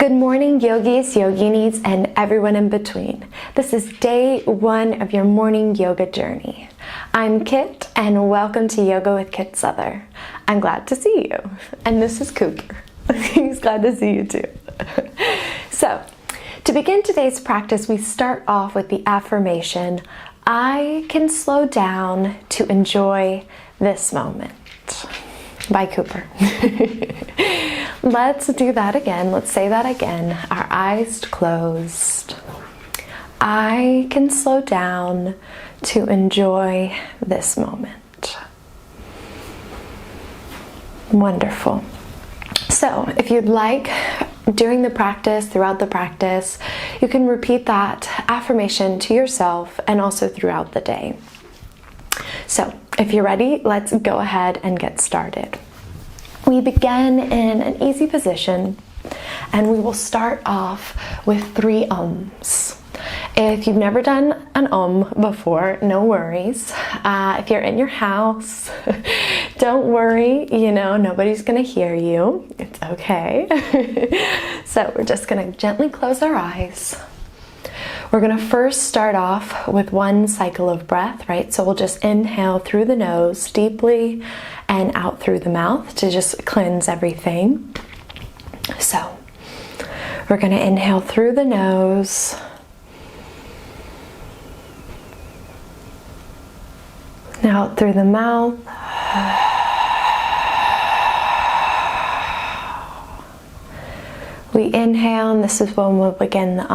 Good morning, yogis, yoginis, and everyone in between. This is day 1 of your morning yoga journey. I'm Kit, and welcome to Yoga with Kit Souther. I'm glad to see you. And this is Cooper. He's glad to see you too. So, to begin today's practice, we start off with the affirmation, I can slow down to enjoy this moment. By Cooper. Let's do that again. Let's say that again. Our eyes closed. I can slow down to enjoy this moment. Wonderful. So, if you'd like, during the practice, throughout the practice, you can repeat that affirmation to yourself and also throughout the day. So, if you're ready, let's go ahead and get started. We begin in an easy position, and we will start off with 3 ums. If you've never done an before, no worries. If you're in your house, don't worry, nobody's gonna hear you. It's okay. So we're just gonna gently close our eyes. We're going to first start off with 1 cycle of breath, right? So we'll just inhale through the nose deeply and out through the mouth to just cleanse everything. So we're going to inhale through the nose. And out through the mouth. We inhale, and this is when we'll begin the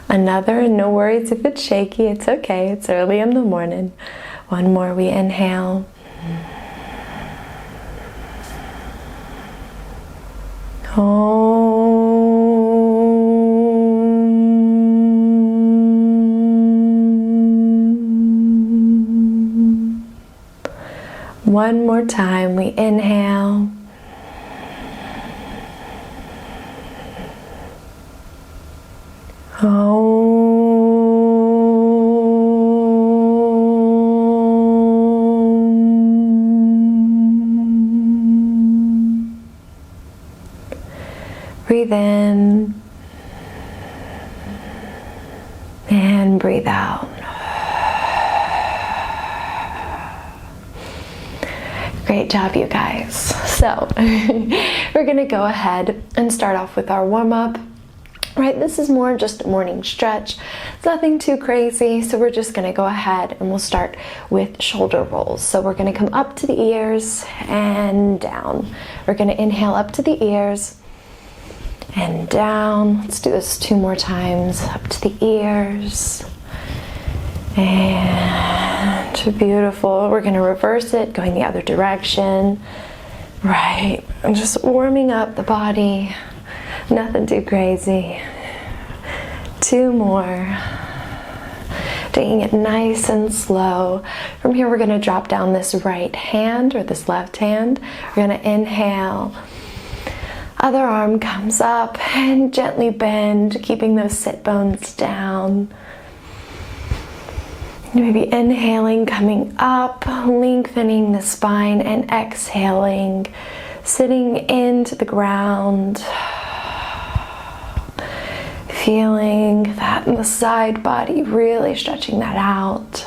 Another, and no worries if it's shaky, it's okay, it's early in the morning. 1 more, we inhale. One more time, we inhale. Breathe in and breathe out. Great job, you guys. So we're going to go ahead and start off with our warm-up. Right, this is more just a morning stretch. It's nothing too crazy, so we're just going to go ahead and we'll start with shoulder rolls. So we're going to come up to the ears and down. We're going to inhale up to the ears and down. Let's do this 2 more times. Up to the ears and beautiful. We're going to reverse it, going the other direction. Right, and just warming up the body. Nothing too crazy. 2 more. Taking it nice and slow. From here, we're going to drop down this right hand or this left hand. We're going to inhale. Other arm comes up and gently bend, keeping those sit bones down. Maybe inhaling, coming up, lengthening the spine, and exhaling, sitting into the ground. Feeling that in the side body, really stretching that out.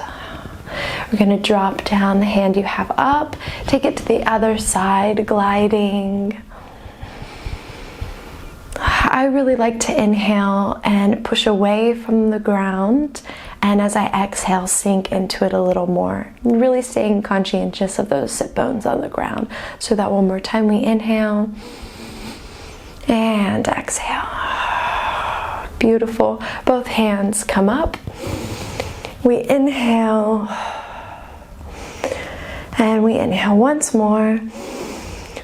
We're going to drop down the hand you have up, take it to the other side, gliding. I really like to inhale and push away from the ground, and as I exhale, sink into it a little more. Really staying conscientious of those sit bones on the ground. So that 1 more time, we inhale and exhale. Beautiful. Both hands come up. We inhale and we inhale once more,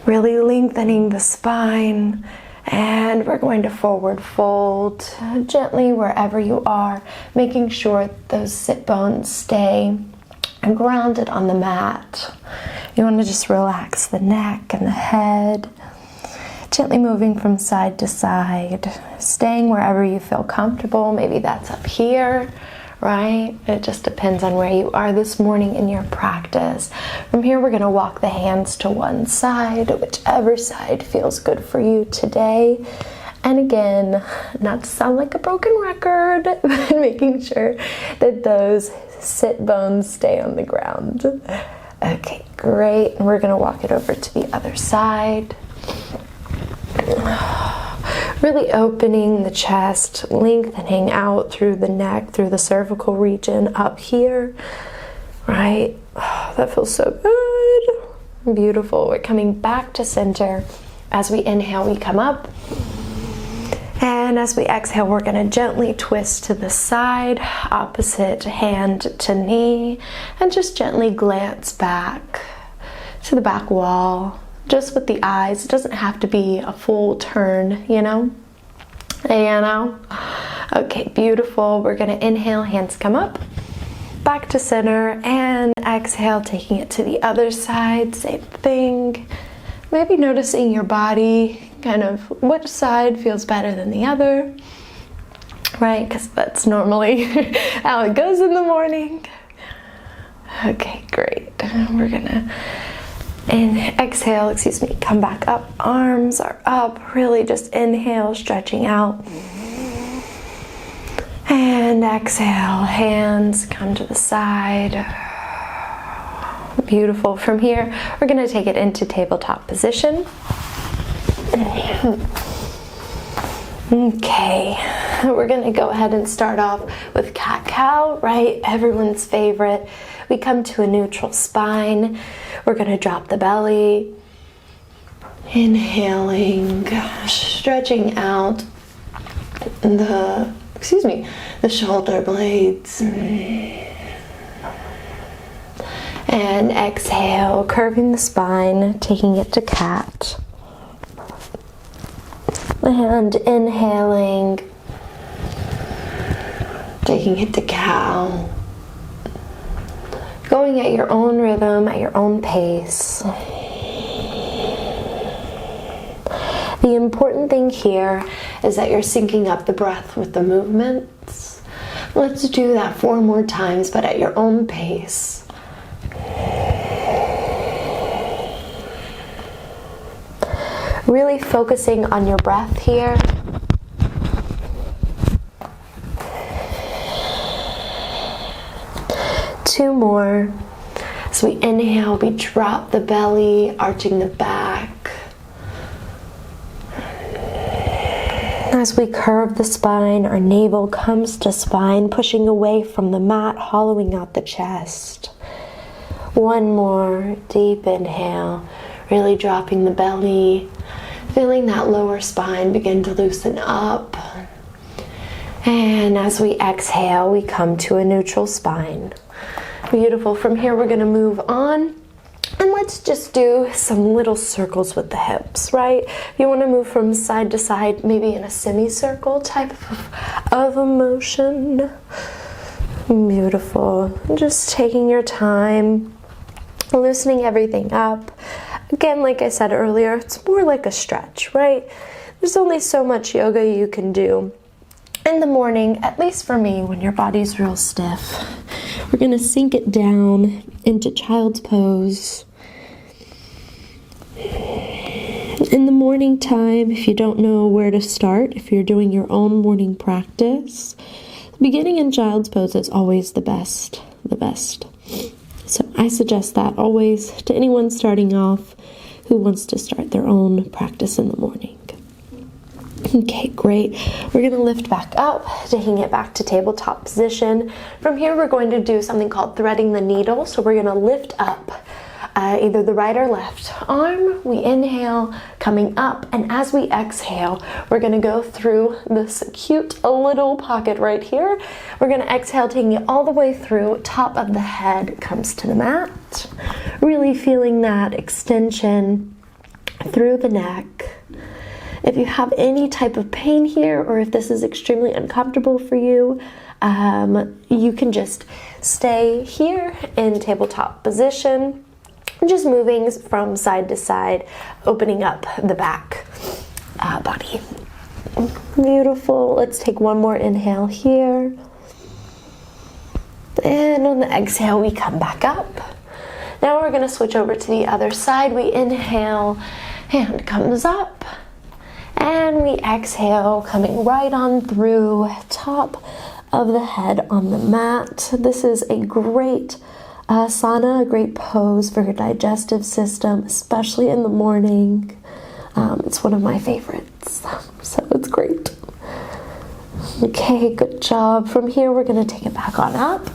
really lengthening the spine, and we're going to forward fold gently wherever you are, making sure those sit bones stay grounded on the mat. You want to just relax the neck and the head. Gently moving from side to side, staying wherever you feel comfortable. Maybe that's up here, right? It just depends on where you are this morning in your practice. From here, we're gonna walk the hands to one side, whichever side feels good for you today. And again, not to sound like a broken record, but making sure that those sit bones stay on the ground. Okay, great. And we're gonna walk it over to the other side. Really opening the chest, lengthening out through the neck, through the cervical region up here, right? Oh, that feels so good. Beautiful. We're coming back to center. As we inhale, we come up. And as we exhale, we're going to gently twist to the side, opposite hand to knee, and just gently glance back to the back wall, just with the eyes. It doesn't have to be a full turn, you know? Okay, beautiful. We're going to inhale, hands come up, back to center, and exhale, taking it to the other side. Same thing. Maybe noticing your body, kind of which side feels better than the other, right? Because that's normally how it goes in the morning. Okay, great. We're gonna exhale, come back up. Arms are up, really just inhale, stretching out. And exhale, hands come to the side. Beautiful. From here, we're going to take it into tabletop position. Okay, we're going to go ahead and start off with cat-cow, right? Everyone's favorite. We come to a neutral spine. We're going to drop the belly. Inhaling, stretching out the shoulder blades. And exhale, curving the spine, taking it to cat. And inhaling, taking it to cow. Going at your own rhythm, at your own pace. The important thing here is that you're syncing up the breath with the movements. Let's do that 4 more times, but at your own pace. Really focusing on your breath here. Two more. As we inhale, we drop the belly, arching the back. As we curve the spine, our navel comes to spine, pushing away from the mat, hollowing out the chest. One more deep inhale, really dropping the belly. Feeling that lower spine begin to loosen up. And as we exhale, we come to a neutral spine. Beautiful. From here, we're going to move on. And let's just do some little circles with the hips, right? You want to move from side to side, maybe in a semicircle type of a motion. Beautiful. Just taking your time, loosening everything up. Again, like I said earlier, it's more like a stretch, right? There's only so much yoga you can do in the morning, at least for me, when your body's real stiff. We're going to sink it down into child's pose. In the morning time, if you don't know where to start, if you're doing your own morning practice, beginning in child's pose is always the best. So I suggest that always to anyone starting off who wants to start their own practice in the morning. Okay, great. We're going to lift back up, taking it back to tabletop position. From here, we're going to do something called threading the needle. So we're going to lift up either the right or left arm. We inhale, coming up, and as we exhale, we're going to go through this cute little pocket right here. We're going to exhale, taking it all the way through. Top of the head comes to the mat. Really feeling that extension through the neck. If you have any type of pain here, or if this is extremely uncomfortable for you, you can just stay here in tabletop position, just moving from side to side, opening up the back. body. Beautiful. Let's take one more inhale here. And on the exhale, we come back up. Now we're going to switch over to the other side. We inhale, hand comes up. And we exhale, coming right on through, top of the head on the mat. This is a great asana, a great pose for your digestive system, especially in the morning. It's one of my favorites, so it's great. Okay, good job. From here, we're going to take it back on up.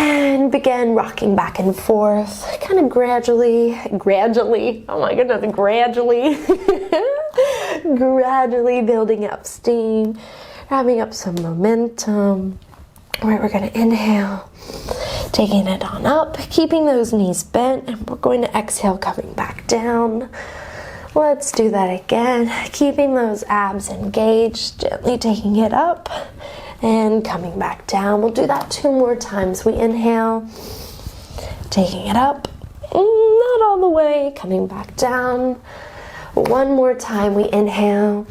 And begin rocking back and forth, kind of gradually, oh my goodness, gradually building up steam, wrapping up some momentum. All right, we're gonna inhale, taking it on up, keeping those knees bent, and we're going to exhale, coming back down. Let's do that again, keeping those abs engaged, gently taking it up, and coming back down. We'll do that 2 more times. We inhale, taking it up, not all the way, coming back down. 1 more time. We inhale,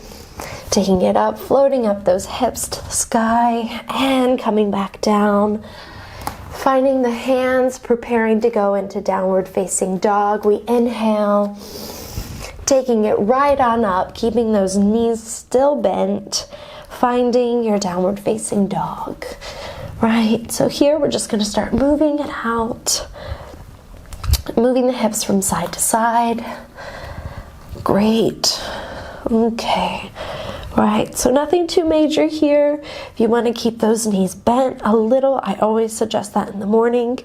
taking it up, floating up those hips to the sky, and coming back down. Finding the hands, preparing to go into downward facing dog. We inhale, taking it right on up, keeping those knees still bent. Finding your downward facing dog. Right, so here we're just going to start moving it out, moving the hips from side to side. Great. Okay, right, so nothing too major here. If you want to keep those knees bent a little, I always suggest that in the morning.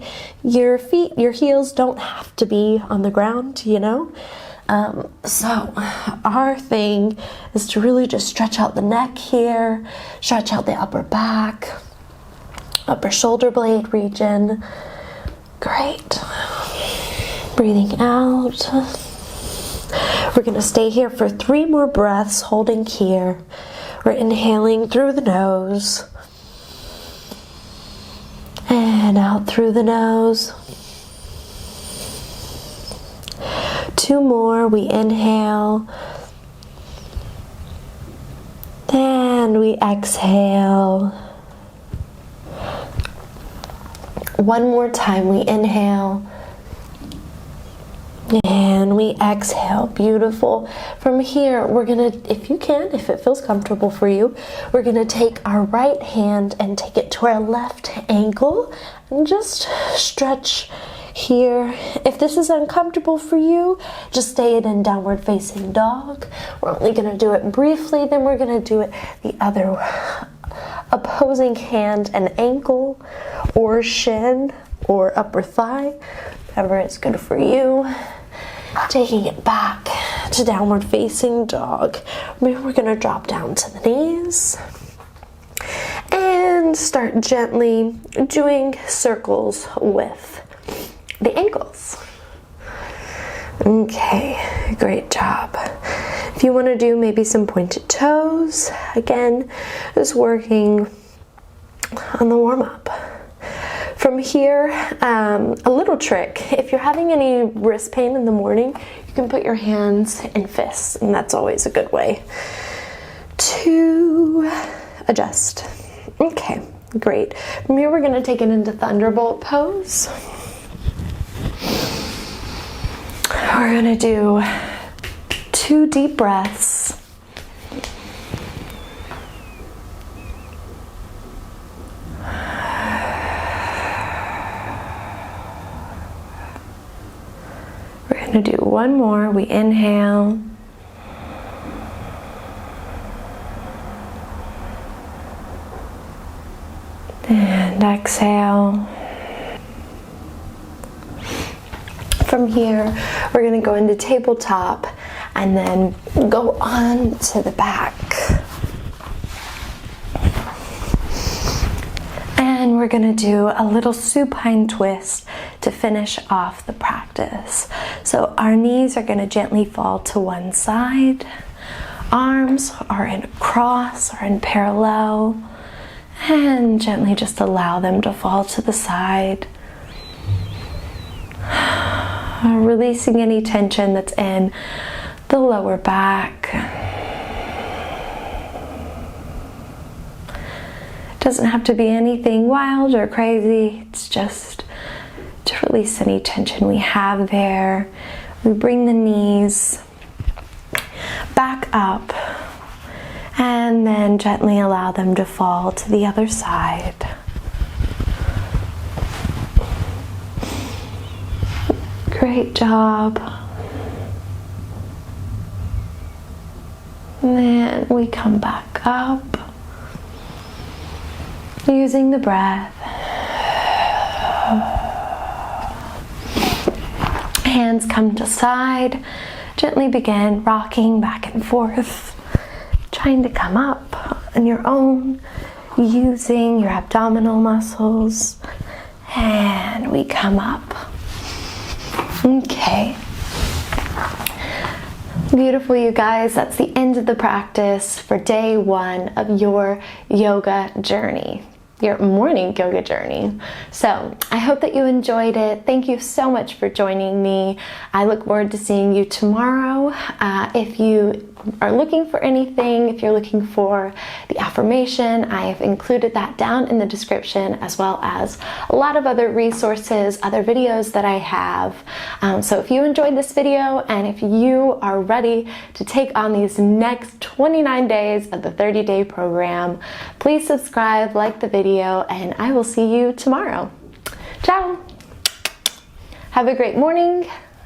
Your feet, your heels don't have to be on the ground, you know. So our thing is to really just stretch out the neck here, stretch out the upper back, upper shoulder blade region. Great. Breathing out. We're going to stay here for 3 more breaths, holding here. We're inhaling through the nose and out through the nose. 2 more, we inhale, and we exhale. 1 more time, we inhale, and we exhale. Beautiful. From here, we're gonna, if you can, if it feels comfortable for you, we're gonna take our right hand and take it to our left ankle and just stretch here. If this is uncomfortable for you, just stay in downward facing dog. We're only going to do it briefly, then we're going to do it the other opposing hand and ankle or shin or upper thigh, whatever is good for you. Taking it back to downward facing dog. Maybe we're going to drop down to the knees and start gently doing circles with the ankles. Okay, great job. If you want to do maybe some pointed toes, again, just working on the warm-up. From here, a little trick. If you're having any wrist pain in the morning, you can put your hands in fists, and that's always a good way to adjust. Okay, great. From here, we're going to take it into Thunderbolt pose. We're going to do 2 deep breaths. We're going to do 1 more. We inhale. And exhale. From here, we're going to go into tabletop and then go on to the back. And we're going to do a little supine twist to finish off the practice. So our knees are going to gently fall to one side. Arms are in a cross or in parallel. And gently just allow them to fall to the side. Releasing any tension that's in the lower back. Doesn't have to be anything wild or crazy. It's just to release any tension we have there. We bring the knees back up and then gently allow them to fall to the other side. Great job. And then we come back up using the breath. Hands come to side. Gently begin rocking back and forth, trying to come up on your own, using your abdominal muscles. And we come up. Okay. Beautiful, you guys. That's the end of the practice for day 1 of your yoga journey, your morning yoga journey. So I hope that you enjoyed it. Thank you so much for joining me. I look forward to seeing you tomorrow. If you are looking for anything, if you're looking for the affirmation, I have included that down in the description, as well as a lot of other resources, other videos that I have. So if you enjoyed this video and if you are ready to take on these next 29 days of the 30-day program, please subscribe, like the video, and I will see you tomorrow. Ciao! Have a great morning.